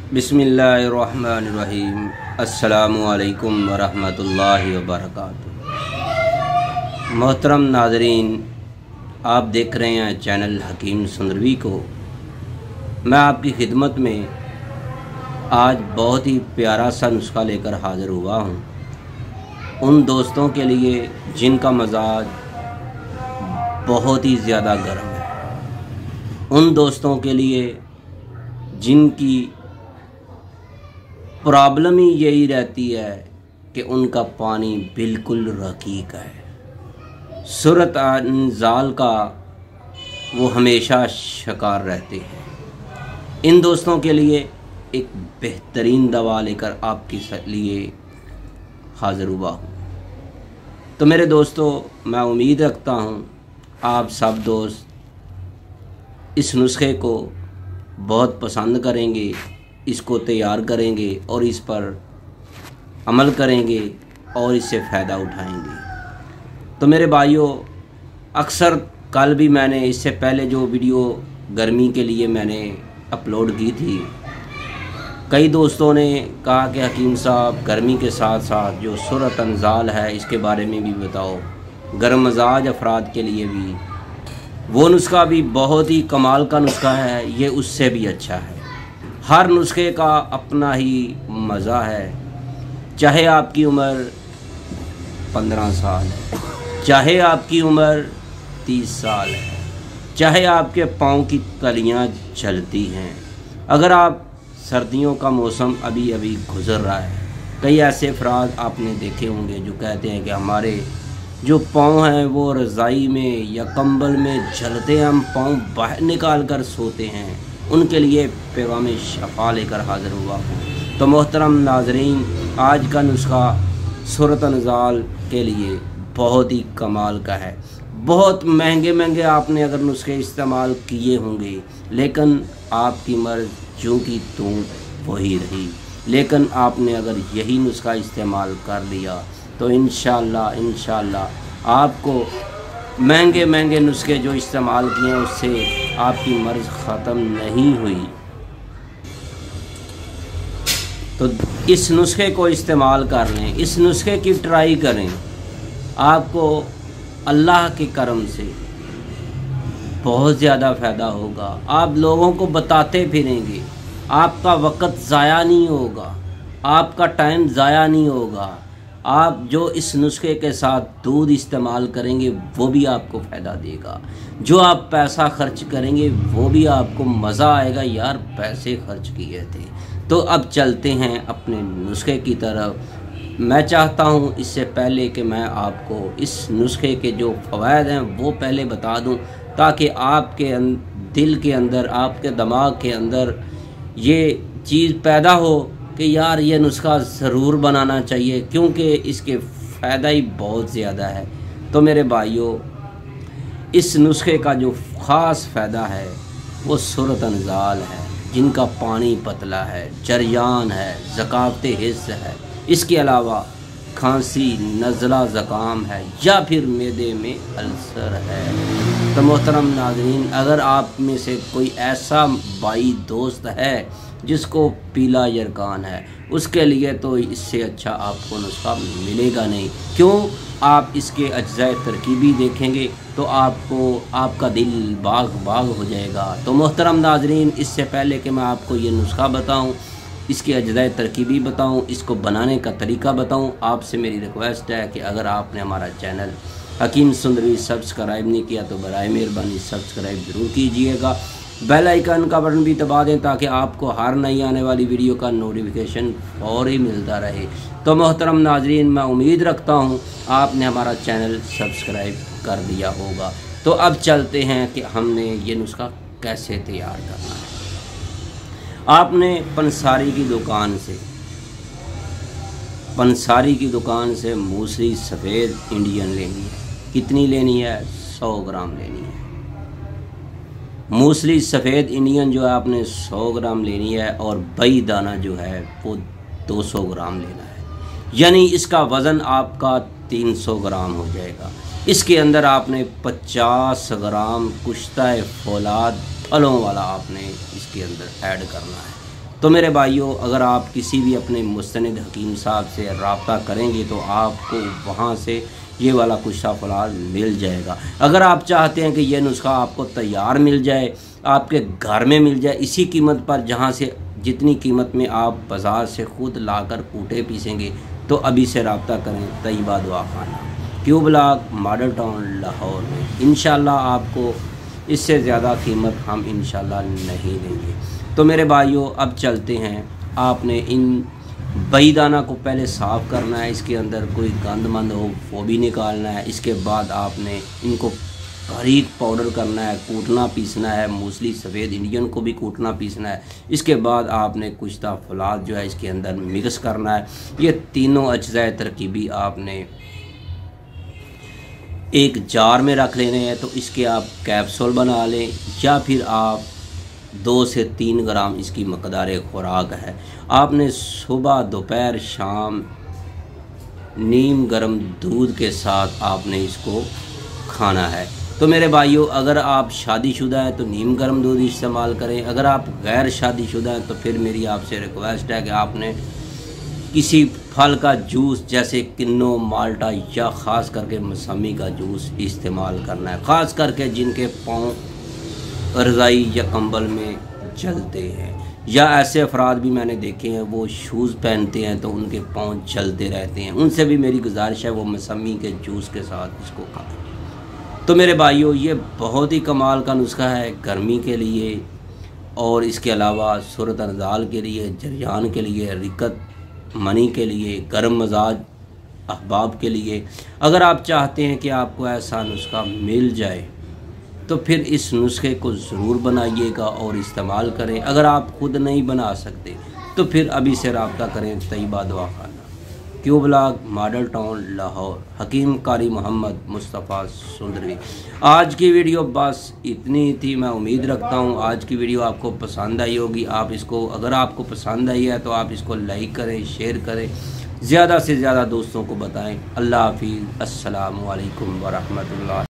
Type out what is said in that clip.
बिस्मिल्लाहिर्रहमानिर्रहीम। अस्सलामुअलैकुम वरहमतुल्लाहि वबरकातुहू। मोहतरम नाज़रीन, आप देख रहे हैं चैनल हकीम सुंदरवी को। मैं आपकी खिदमत में आज बहुत ही प्यारा सा नुस्खा लेकर हाज़िर हुआ हूँ। उन दोस्तों के लिए जिनका मजाज बहुत ही ज़्यादा गर्म है, उन दोस्तों के लिए जिनकी प्रॉब्लम ही यही रहती है कि उनका पानी बिल्कुल रकीक है, सूरत अंजाल का वो हमेशा शिकार रहते हैं। इन दोस्तों के लिए एक बेहतरीन दवा लेकर आपके लिए हाज़िर हुआ हूँ। तो मेरे दोस्तों, मैं उम्मीद रखता हूँ आप सब दोस्त इस नुस्खे को बहुत पसंद करेंगे, इसको तैयार करेंगे और इस पर अमल करेंगे और इससे फ़ायदा उठाएंगे। तो मेरे भाइयों, अक्सर कल भी मैंने इससे पहले जो वीडियो गर्मी के लिए मैंने अपलोड की थी, कई दोस्तों ने कहा कि हकीम साहब गर्मी के साथ साथ जो सूरत अंजाल है इसके बारे में भी बताओ। गर्म मजाज अफराद के लिए भी वो नुस्खा भी बहुत ही कमाल का नुस्खा है, ये उससे भी अच्छा है। हर नुस्खे का अपना ही मज़ा है। चाहे आपकी उम्र 15 साल है, चाहे आपकी उम्र 30 साल है, चाहे आपके पाँव की तलियां जलती हैं, अगर आप सर्दियों का मौसम अभी अभी गुज़र रहा है, कई ऐसे अफराद आपने देखे होंगे जो कहते हैं कि हमारे जो पाँव हैं वो रज़ाई में या कंबल में जलते हैं, हम पाँव बाहर निकाल कर सोते हैं। उनके लिए पैगाम शफा लेकर हाज़िर हुआ हूँ। तो मोहतरम नाज़रीन, आज का नुस्खा सूरत अंजाल के लिए बहुत ही कमाल का है। बहुत महंगे आपने अगर नुस्खे इस्तेमाल किए होंगे, लेकिन आपकी मर्ज़ जो की त्यों वही रही। लेकिन आपने अगर यही नुस्खा इस्तेमाल कर लिया तो इंशाअल्लाह आपको महंगे नुस्खे जो इस्तेमाल किए हैं उससे आपकी मर्ज़ ख़त्म नहीं हुई। तो इस नुस्खे को इस्तेमाल कर लें, इस नुस्खे की ट्राई करें। आपको अल्लाह के करम से बहुत ज़्यादा फ़ायदा होगा। आप लोगों को बताते फिरेंगे, आपका वक़्त ज़ाया नहीं होगा, आपका टाइम ज़ाया नहीं होगा। आप जो इस नुस्खे के साथ दूध इस्तेमाल करेंगे वो भी आपको फ़ायदा देगा। जो आप पैसा खर्च करेंगे वो भी आपको मज़ा आएगा, यार पैसे खर्च किए थे। तो अब चलते हैं अपने नुस्खे की तरफ। मैं चाहता हूँ इससे पहले कि मैं आपको इस नुस्खे के जो फ़वाइद हैं वो पहले बता दूँ, ताकि आपके दिल के अंदर, आपके दिमाग के अंदर ये चीज़ पैदा हो कि यार ये नुस्खा ज़रूर बनाना चाहिए, क्योंकि इसके फ़ायदा ही बहुत ज़्यादा है। तो मेरे भाइयों, इस नुस्खे का जो ख़ास फ़ायदा है वो सूरत अंजाल है, जिनका पानी पतला है, जरियान है, ज़कावत हिस्स है। इसके अलावा खांसी, नज़ला, ज़ुकाम है या फिर मैदे में अल्सर है। तो मोहतरम नाज़रीन, अगर आप में से कोई ऐसा भाई दोस्त है जिसको पीला यरकान है, उसके लिए तो इससे अच्छा आपको नुस्खा मिलेगा नहीं। क्यों? आप इसके अज्जाए तरकीबी देखेंगे तो आपका दिल बाग हो जाएगा। तो मोहतरम नाज़रीन, इससे पहले कि मैं आपको ये नुस्खा बताऊं, इसके अज्जाए तरकीबी बताऊं, इसको बनाने का तरीका बताऊं, आपसे मेरी रिक्वेस्ट है कि अगर आपने हमारा चैनल हकीम सुंदरवी सब्सक्राइब नहीं किया तो बराए मेहरबानी सब्सक्राइब ज़रूर कीजिएगा। बेल आइकन का बटन भी दबा दें ताकि आपको हर नई आने वाली वीडियो का नोटिफिकेशन फौरी मिलता रहे। तो मोहतरम नाज़रीन, मैं उम्मीद रखता हूँ आपने हमारा चैनल सब्सक्राइब कर दिया होगा। तो अब चलते हैं कि हमने ये नुस्खा कैसे तैयार करना है। आपने पंसारी की दुकान से मूसली सफ़ेद इंडियन लेनी है। कितनी लेनी है? 100 ग्राम लेनी है। मूसली सफ़ेद इंडियन जो है आपने 100 ग्राम लेनी है, और बई दाना जो है वो 200 ग्राम लेना है। यानी इसका वज़न आपका 300 ग्राम हो जाएगा। इसके अंदर आपने 50 ग्राम कुश्ता फौलाद फलों वाला आपने इसके अंदर ऐड करना है। तो मेरे भाइयों, अगर आप किसी भी अपने मुस्तनिद हकीम साहब से रब्ता करेंगे तो आपको वहाँ से ये वाला कुश्ता फलाज मिल जाएगा। अगर आप चाहते हैं कि ये नुस्खा आपको तैयार मिल जाए, आपके घर में मिल जाए इसी कीमत पर, जहाँ से जितनी कीमत में आप बाज़ार से ख़ुद लाकर कूटे पीसेंगे, तो अभी से रब्ता करें तैयबा दवाखाना, Q block, model town, Lahore में। इंशाल्लाह आपको इससे ज़्यादा कीमत हम इंशाल्लाह नहीं देंगे। तो मेरे भाइयों, अब चलते हैं। आपने इन बईदाना को पहले साफ़ करना है, इसके अंदर कोई गंद मंद हो वो भी निकालना है। इसके बाद आपने इनको बारीक पाउडर करना है, कूटना पीसना है। मूसली सफ़ेद इंडियन को भी कूटना पीसना है। इसके बाद आपने कुश्ता फलाद जो है इसके अंदर मिक्स करना है। ये तीनों अज्जाए तरकीबी आपने एक जार में रख लेने हैं। तो इसके आप कैप्सूल बना लें, या फिर आप 2 से 3 ग्राम इसकी मकदार खुराक है। आपने सुबह, दोपहर, शाम नीम गर्म दूध के साथ आपने इसको खाना है। तो मेरे भाइयों, अगर आप शादीशुदा हैं तो नीम गर्म दूध इस्तेमाल करें। अगर आप गैर शादीशुदा हैं तो फिर मेरी आपसे रिक्वेस्ट है कि आपने किसी फल का जूस जैसे किन्नो, माल्टा या ख़ास करके मौसमी का जूस इस्तेमाल करना है। ख़ास करके जिनके पाँव रज़ाई या कंबल में जलते हैं, या ऐसे अफराद भी मैंने देखे हैं वो शूज़ पहनते हैं तो उनके पाँव जलते रहते हैं, उनसे भी मेरी गुजारिश है वो मौसमी के जूस के साथ इसको खाएं। तो मेरे भाइयों, ये बहुत ही कमाल का नुस्खा है गर्मी के लिए, और इसके अलावा सूरत नज़ाल के लिए, जरियान के लिए, रिकत मनी के लिए, गर्म मजाज अहबाब के लिए। अगर आप चाहते हैं कि आपको ऐसा नुस्खा मिल जाए तो फिर इस नुस्खे को ज़रूर बनाइएगा और इस्तेमाल करें। अगर आप खुद नहीं बना सकते तो फिर अभी से रब्ता करें तैयबा दवाखाना, Q block, model town, Lahore. Hakim Qari Mohammad Mustafa सुंदरी। आज की वीडियो बस इतनी थी। मैं उम्मीद रखता हूँ आज की वीडियो आपको पसंद आई होगी। आप इसको, अगर आपको पसंद आई है तो आप इसको लाइक करें, शेयर करें, ज़्यादा से ज़्यादा दोस्तों को बताएं। अल्लाह हाफिज़। अस्सलामु अलैकुम व रहमतुल्लाह।